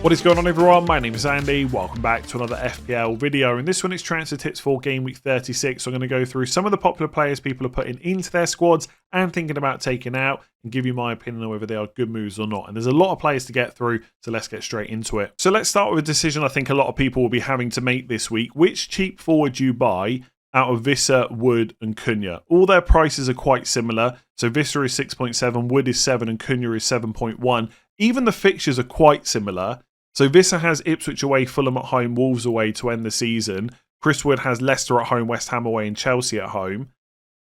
What is going on, everyone? My name is Andy. Welcome back to another FPL video. In this one, it's transfer tips for game week 36. So I'm going to go through some of the popular players people are putting into their squads and thinking about taking out, and give you my opinion on whether they are good moves or not. And there's a lot of players to get through, so let's get straight into it. So let's start with a decision I think a lot of people will be having to make this week. Which cheap forward do you buy out of Wissa, Wood and Cunha? All their prices are quite similar. So Wissa is 6.7, Wood is 7 and Cunha is 7.1. Even the fixtures are quite similar. So Wissa has Ipswich away, Fulham at home, Wolves away to end the season. Chris Wood has Leicester at home, West Ham away and Chelsea at home.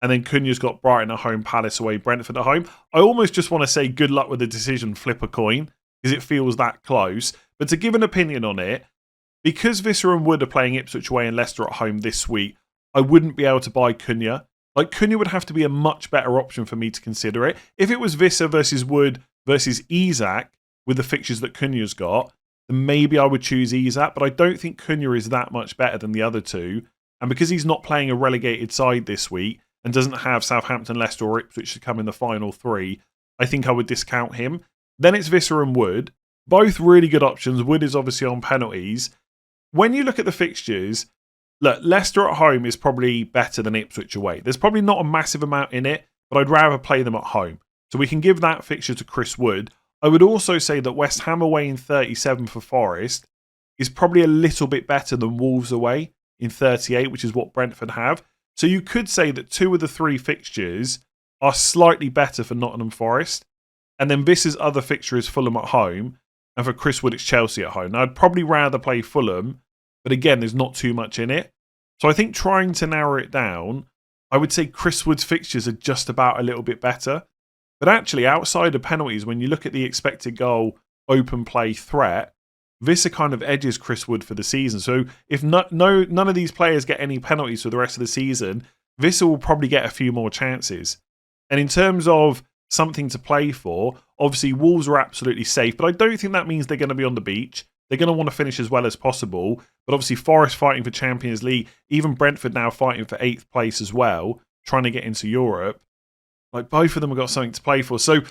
And then Cunha's got Brighton at home, Palace away, Brentford at home. I almost just want to say good luck with the decision, flip a coin, because it feels that close. But to give an opinion on it, because Wissa and Wood are playing Ipswich away and Leicester at home this week, I wouldn't be able to buy Cunha. Like, Cunha would have to be a much better option for me to consider it. If it was Wissa versus Wood versus Isak with the fixtures that Cunha's got, then maybe I would choose Isak, but I don't think Cunha is that much better than the other two. And because he's not playing a relegated side this week and doesn't have Southampton, Leicester or Ipswich to come in the final three, I think I would discount him. Then it's Wissa and Wood. Both really good options. Wood is obviously on penalties. When you look at the fixtures, look, Leicester at home is probably better than Ipswich away. There's probably not a massive amount in it, but I'd rather play them at home. So we can give that fixture to Chris Wood. I would also say that West Ham away in 37 for Forest is probably a little bit better than Wolves away in 38, which is what Brentford have. So you could say that two of the three fixtures are slightly better for Nottingham Forest. And then Vissa's other fixture is Fulham at home. And for Chris Wood, it's Chelsea at home. Now, I'd probably rather play Fulham, but again, there's not too much in it. So I think trying to narrow it down, I would say Chris Wood's fixtures are just about a little bit better. But actually, outside of penalties, when you look at the expected goal open play threat, Wissa kind of edges Chris Wood for the season. So if none of these players get any penalties for the rest of the season, Wissa will probably get a few more chances. And in terms of something to play for, obviously Wolves are absolutely safe, but I don't think that means they're going to be on the beach. They're going to want to finish as well as possible. But obviously Forest fighting for Champions League, even Brentford now fighting for 8th place as well, trying to get into Europe. Like, both of them have got something to play for. So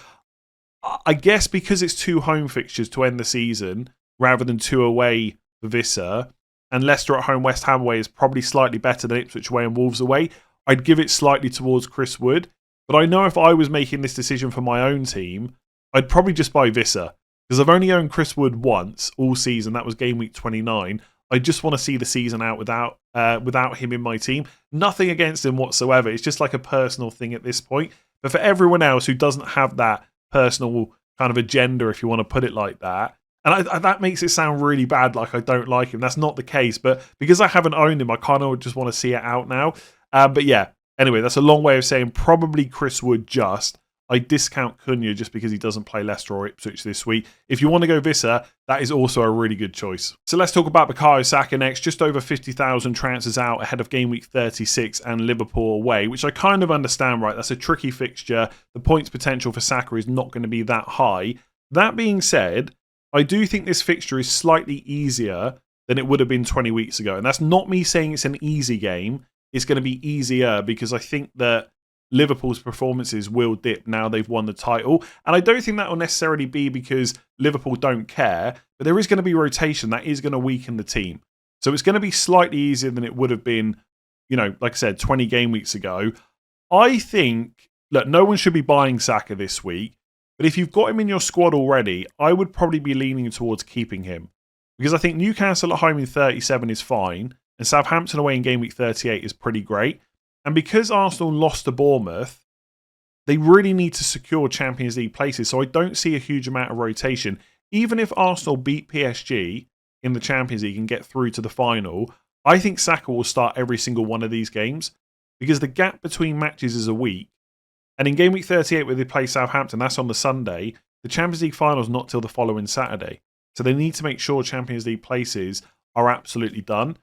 I guess because it's two home fixtures to end the season rather than two away for Wissa, and Leicester at home, West Ham away is probably slightly better than Ipswich away and Wolves away, I'd give it slightly towards Chris Wood. But I know if I was making this decision for my own team, I'd probably just buy Wissa. Because I've only owned Chris Wood once all season. That was game week 29. I just want to see the season out without him in my team. Nothing against him whatsoever. It's just like a personal thing at this point. But for everyone else who doesn't have that personal kind of agenda, if you want to put it like that, and that makes it sound really bad, like I don't like him. That's not the case. But because I haven't owned him, I kind of just want to see it out now. But yeah, anyway, that's a long way of saying probably Chris Wood just. I discount Cunha just because he doesn't play Leicester or Ipswich this week. If you want to go Wissa, that is also a really good choice. So let's talk about Bukayo Saka next. Just over 50,000 transfers out ahead of game week 36 and Liverpool away, which I kind of understand, right? That's a tricky fixture. The points potential for Saka is not going to be that high. That being said, I do think this fixture is slightly easier than it would have been 20 weeks ago. And that's not me saying it's an easy game. It's going to be easier because I think that Liverpool's performances will dip now they've won the title. And I don't think that will necessarily be because Liverpool don't care, but there is going to be rotation that is going to weaken the team. So it's going to be slightly easier than it would have been, like I said, 20 game weeks ago. I think, look, no one should be buying Saka this week, but if you've got him in your squad already, I would probably be leaning towards keeping him. Because I think Newcastle at home in 37 is fine, and Southampton away in game week 38 is pretty great. And because Arsenal lost to Bournemouth, they really need to secure Champions League places. So I don't see a huge amount of rotation. Even if Arsenal beat PSG in the Champions League and get through to the final, I think Saka will start every single one of these games because the gap between matches is a week. And in game week 38, where they play Southampton, that's on the Sunday, the Champions League final is not till the following Saturday. So they need to make sure Champions League places are absolutely done.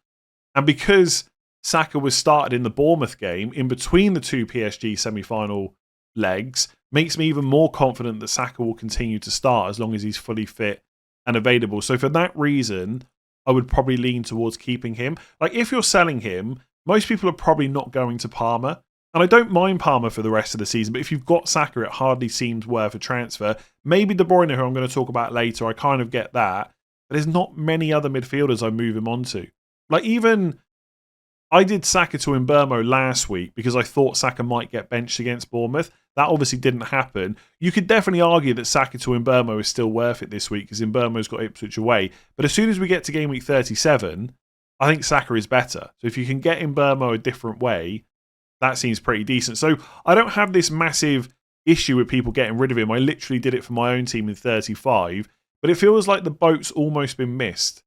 And because Saka was started in the Bournemouth game in between the two PSG semi-final legs, makes me even more confident that Saka will continue to start as long as he's fully fit and available. So for that reason, I would probably lean towards keeping him. Like, if you're selling him, most people are probably not going to Parma. And I don't mind Parma for the rest of the season, but if you've got Saka, it hardly seems worth a transfer. Maybe De Bruyne, who I'm going to talk about later, I kind of get that. but there's not many other midfielders I move him onto. Like, even I did Saka to Mbeumo last week because I thought Saka might get benched against Bournemouth. That obviously didn't happen. You could definitely argue that Saka to Mbeumo is still worth it this week because Mbeumo's got Ipswich away. But as soon as we get to game week 37, I think Saka is better. So if you can get Mbeumo a different way, that seems pretty decent. So I don't have this massive issue with people getting rid of him. I literally did it for my own team in 35. But it feels like the boat's almost been missed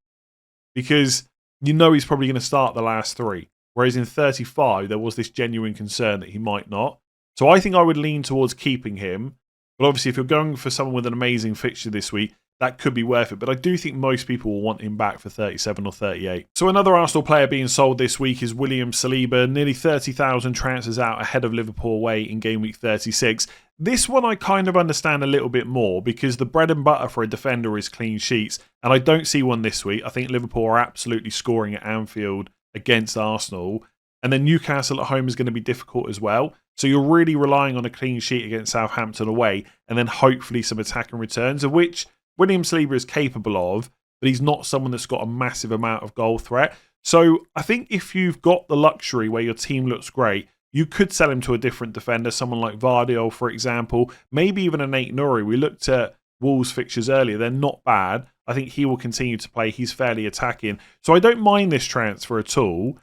because you know he's probably going to start the last 3. Whereas in 35, there was this genuine concern that he might not. So I think I would lean towards keeping him. But obviously, if you're going for someone with an amazing fixture this week, that could be worth it. But I do think most people will want him back for 37 or 38. So another Arsenal player being sold this week is William Saliba. Nearly 30,000 transfers out ahead of Liverpool away in game week 36. This one I kind of understand a little bit more because the bread and butter for a defender is clean sheets. And I don't see one this week. I think Liverpool are absolutely scoring at Anfield against Arsenal. And then Newcastle at home is going to be difficult as well. So you're really relying on a clean sheet against Southampton away and then hopefully some attacking returns, of which William Saliba is capable of, but he's not someone that's got a massive amount of goal threat. So I think if you've got the luxury where your team looks great, you could sell him to a different defender, someone like Vardiol, for example, maybe even an Nate Nuri. We looked at Wolves fixtures earlier. They're not bad. I think he will continue to play. He's fairly attacking. So I don't mind this transfer at all.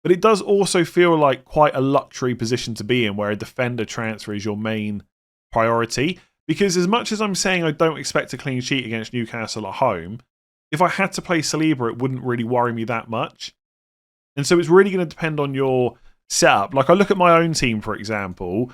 But it does also feel like quite a luxury position to be in where a defender transfer is your main priority. Because as much as I'm saying I don't expect a clean sheet against Newcastle at home, if I had to play Saliba, it wouldn't really worry me that much. And so it's really going to depend on your setup. Like I look at my own team, for example,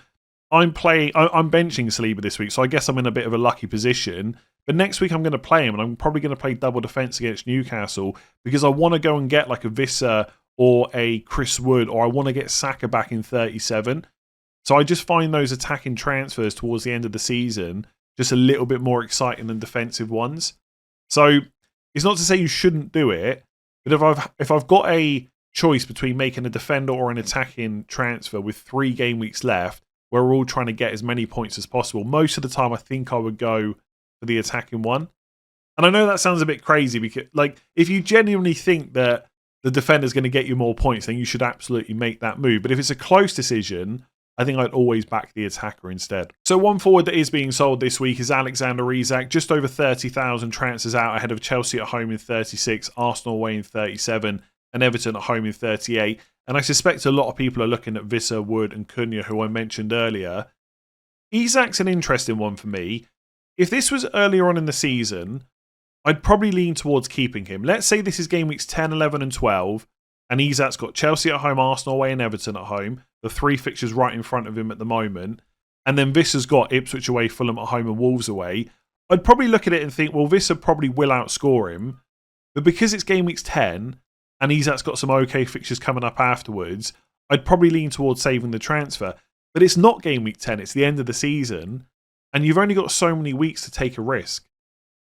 I'm benching Saliba this week, so I guess I'm in a bit of a lucky position. But next week I'm going to play him, and I'm probably going to play double defence against Newcastle because I want to go and get like a Wissa or a Chris Wood, or I want to get Saka back in 37. So I just find those attacking transfers towards the end of the season just a little bit more exciting than defensive ones. So it's not to say you shouldn't do it, but if I've got a choice between making a defender or an attacking transfer with 3 game weeks left, where we're all trying to get as many points as possible, most of the time I think I would go for the attacking one. And I know that sounds a bit crazy because, like, if you genuinely think that the defender's going to get you more points, then you should absolutely make that move. But if it's a close decision, I think I'd always back the attacker instead. So one forward that is being sold this week is Alexander Isak. Just over 30,000 transfers out ahead of Chelsea at home in 36, Arsenal away in 37, and Everton at home in 38. And I suspect a lot of people are looking at Wissa, Wood and Cunha, who I mentioned earlier. Isak's an interesting one for me. If this was earlier on in the season, I'd probably lean towards keeping him. Let's say this is game weeks 10, 11 and 12, and Isak's got Chelsea at home, Arsenal away and Everton at home, the 3 fixtures right in front of him at the moment, and then Vissa's got Ipswich away, Fulham at home and Wolves away. I'd probably look at it and think, well, Wissa probably will outscore him, but because it's game weeks 10, and Isak's got some okay fixtures coming up afterwards, I'd probably lean towards saving the transfer. But it's not game week 10, it's the end of the season, and you've only got so many weeks to take a risk.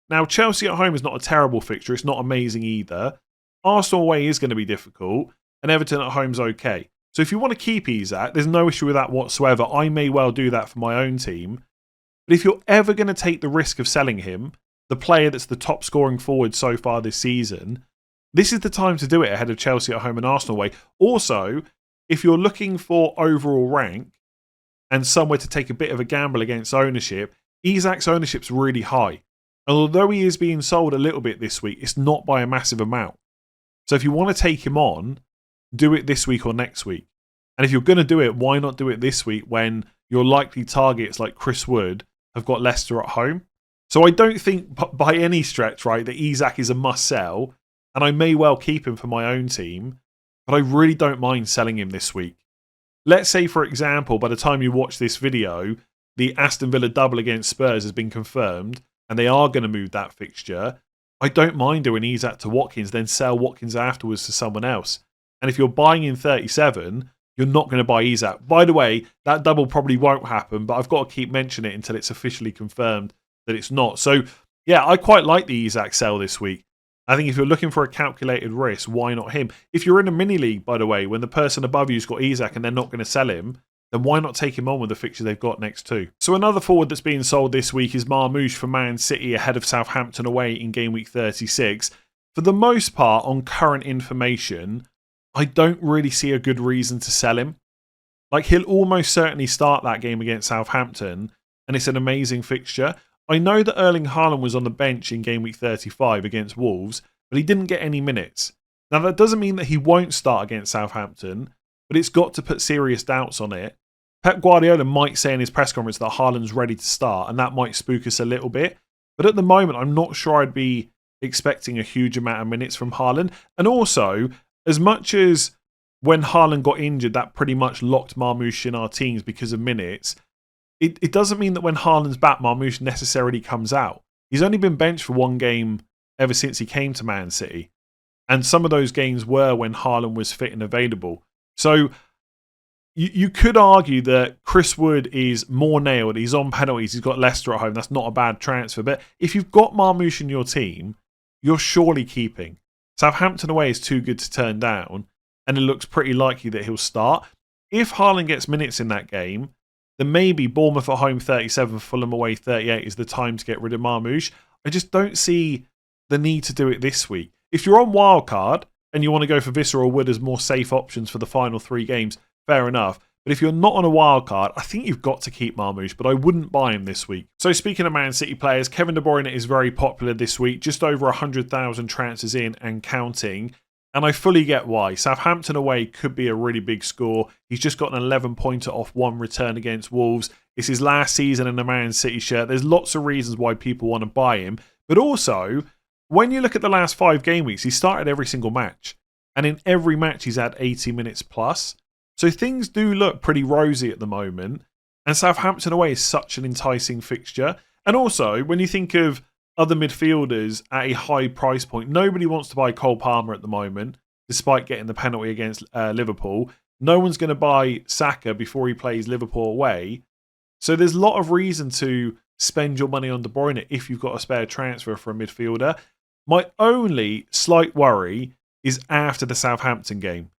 Now, Chelsea at home is not a terrible fixture. It's not amazing either. Arsenal away is going to be difficult, and Everton at home is okay. So if you want to keep Isak, there's no issue with that whatsoever. I may well do that for my own team. But if you're ever going to take the risk of selling him, the player that's the top scoring forward so far this season, this is the time to do it ahead of Chelsea at home and Arsenal away. Also, if you're looking for overall rank and somewhere to take a bit of a gamble against ownership, Isak's ownership's really high. And although he is being sold a little bit this week, it's not by a massive amount. So if you want to take him on, do it this week or next week. And if you're going to do it, why not do it this week when your likely targets like Chris Wood have got Leicester at home? So I don't think by any stretch, right, that Isak is a must sell, and I may well keep him for my own team, but I really don't mind selling him this week. Let's say, for example, by the time you watch this video, the Aston Villa double against Spurs has been confirmed, and they are going to move that fixture. I don't mind doing Isak to Watkins, then sell Watkins afterwards to someone else. And if you're buying in 37, you're not going to buy Isak. By the way, that double probably won't happen, but I've got to keep mentioning it until it's officially confirmed that it's not. So, yeah, I quite like the Isak sell this week. I think if you're looking for a calculated risk, why not him? If you're in a mini league, by the way, when the person above you's got Isak and they're not going to sell him, then why not take him on with the fixture they've got next too? So another forward that's being sold this week is Marmoush for Man City ahead of Southampton away in game week 36. For the most part, on current information, I don't really see a good reason to sell him. Like, he'll almost certainly start that game against Southampton, and it's an amazing fixture. I know that Erling Haaland was on the bench in game week 35 against Wolves, but he didn't get any minutes. Now, that doesn't mean that he won't start against Southampton, but it's got to put serious doubts on it. Pep Guardiola might say in his press conference that Haaland's ready to start, and that might spook us a little bit. But at the moment, I'm not sure I'd be expecting a huge amount of minutes from Haaland. And also, as much as when Haaland got injured, that pretty much locked Marmoush in our teams because of minutes, it doesn't mean that when Haaland's back, Marmoush necessarily comes out. He's only been benched for one game ever since he came to Man City. And some of those games were when Haaland was fit and available. So you could argue that Chris Wood is more nailed. He's on penalties. He's got Leicester at home. That's not a bad transfer. But if you've got Marmoush in your team, you're surely keeping. Southampton away is too good to turn down, and it looks pretty likely that he'll start. If Haaland gets minutes in that game, then maybe Bournemouth at home 37, Fulham away 38 is the time to get rid of Marmoush. I just don't see the need to do it this week. If you're on wildcard and you want to go for Wissa or Wood as more safe options for the final 3 games, fair enough. But if you're not on a wild card, I think you've got to keep Marmoush, but I wouldn't buy him this week. So speaking of Man City players, Kevin De Bruyne is very popular this week, just over 100,000 transfers in and counting. And I fully get why. Southampton away could be a really big score. He's just got an 11-pointer off one return against Wolves. It's his last season in a Man City shirt. There's lots of reasons why people want to buy him. But also, when you look at the last 5 game weeks, he started every single match. And in every match, he's had 80 minutes plus. So things do look pretty rosy at the moment. And Southampton away is such an enticing fixture. And also, when you think of other midfielders at a high price point, nobody wants to buy Cole Palmer at the moment, despite getting the penalty against Liverpool. No one's going to buy Saka before he plays Liverpool away. So there's a lot of reason to spend your money on De Bruyne if you've got a spare transfer for a midfielder. My only slight worry is after the Southampton game.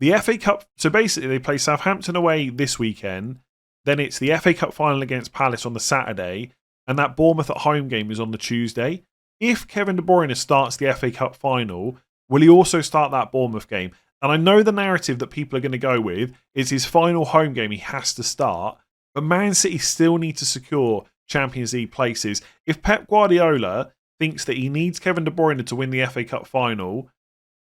The FA Cup, so basically they play Southampton away this weekend, then it's the FA Cup final against Palace on the Saturday, and that Bournemouth at home game is on the Tuesday. If Kevin De Bruyne starts the FA Cup final, will he also start that Bournemouth game? And I know the narrative that people are going to go with is his final home game he has to start, but Man City still need to secure Champions League places. If Pep Guardiola thinks that he needs Kevin De Bruyne to win the FA Cup final,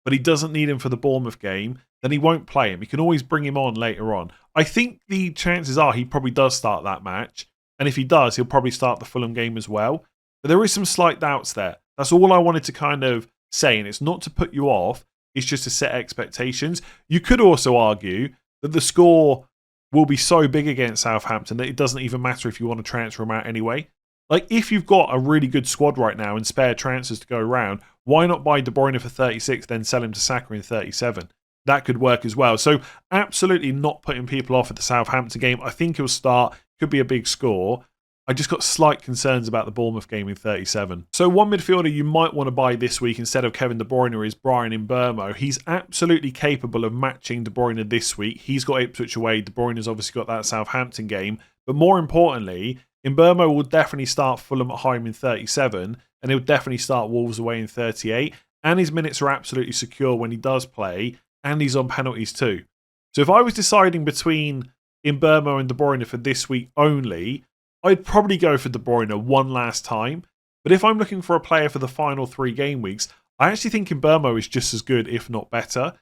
but he doesn't need him for the Bournemouth game, then he won't play him. He can always bring him on later on. I think the chances are he probably does start that match. And if he does, he'll probably start the Fulham game as well. But there is some slight doubts there. That's all I wanted to kind of say. And it's not to put you off. It's just to set expectations. You could also argue that the score will be so big against Southampton that it doesn't even matter if you want to transfer him out anyway. Like, if you've got a really good squad right now and spare transfers to go around, why not buy De Bruyne for 36, then sell him to Saka in 37? That could work as well. So absolutely not putting people off at the Southampton game. I think he'll start. Could be a big score. I just got slight concerns about the Bournemouth game in 37. So one midfielder you might want to buy this week instead of Kevin De Bruyne is Bryan Mbeumo. He's absolutely capable of matching De Bruyne this week. He's got Ipswich away. De Bruyne has obviously got that Southampton game. But more importantly, Mbeumo will definitely start Fulham at home in 37, and he'll definitely start Wolves away in 38. And his minutes are absolutely secure when he does play, and he's on penalties too. So if I was deciding between Mbeumo and De Bruyne for this week only, I'd probably go for De Bruyne one last time. But if I'm looking for a player for the final 3 game weeks, I actually think Mbeumo is just as good, if not better.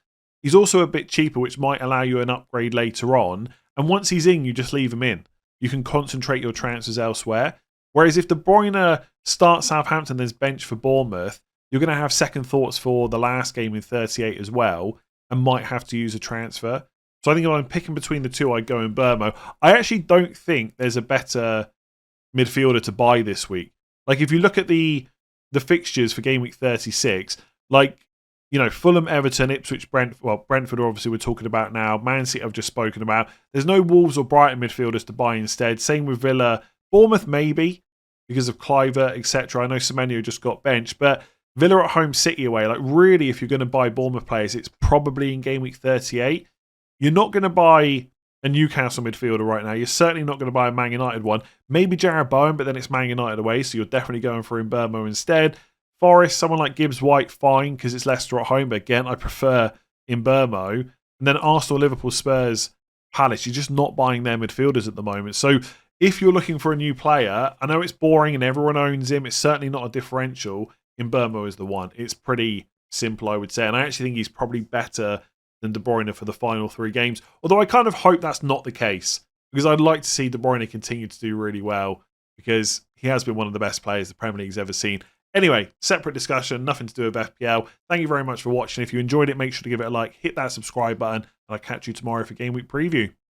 He's also a bit cheaper, which might allow you an upgrade later on. And once he's in, you just leave him in. You can concentrate your transfers elsewhere. Whereas if De Bruyne starts Southampton, there's bench for Bournemouth, you're going to have second thoughts for the last game in 38 as well, and might have to use a transfer. So I think if I'm picking between the two, I'd go Mbeumo. I actually don't think there's a better midfielder to buy this week. Like, if you look at the fixtures for game week 36, like, you know, Fulham, Everton, Ipswich, Brentford are obviously we're talking about now. Man City I've just spoken about. There's no Wolves or Brighton midfielders to buy instead. Same with Villa. Bournemouth maybe, because of Cliver, etc. I know Semenyo just got benched, but Villa at home, City away. Like, really, if you're going to buy Bournemouth players, it's probably in game week 38. You're not going to buy a Newcastle midfielder right now. You're certainly not going to buy a Man United one. Maybe Jarrod Bowen, but then it's Man United away, so you're definitely going for Mbeumo instead. Forest, someone like Gibbs White, fine, because it's Leicester at home, but again, I prefer Mbeumo. And then Arsenal, Liverpool, Spurs, Palace, you're just not buying their midfielders at the moment. So if you're looking for a new player, I know it's boring and everyone owns him. It's certainly not a differential. Mbeumo is the one. It's pretty simple, I would say. And I actually think he's probably better than De Bruyne for the final 3 games. Although I kind of hope that's not the case, because I'd like to see De Bruyne continue to do really well, because he has been one of the best players the Premier League's ever seen. Anyway, separate discussion, nothing to do with FPL. Thank you very much for watching. If you enjoyed it, make sure to give it a like, hit that subscribe button, and I'll catch you tomorrow for Game Week preview.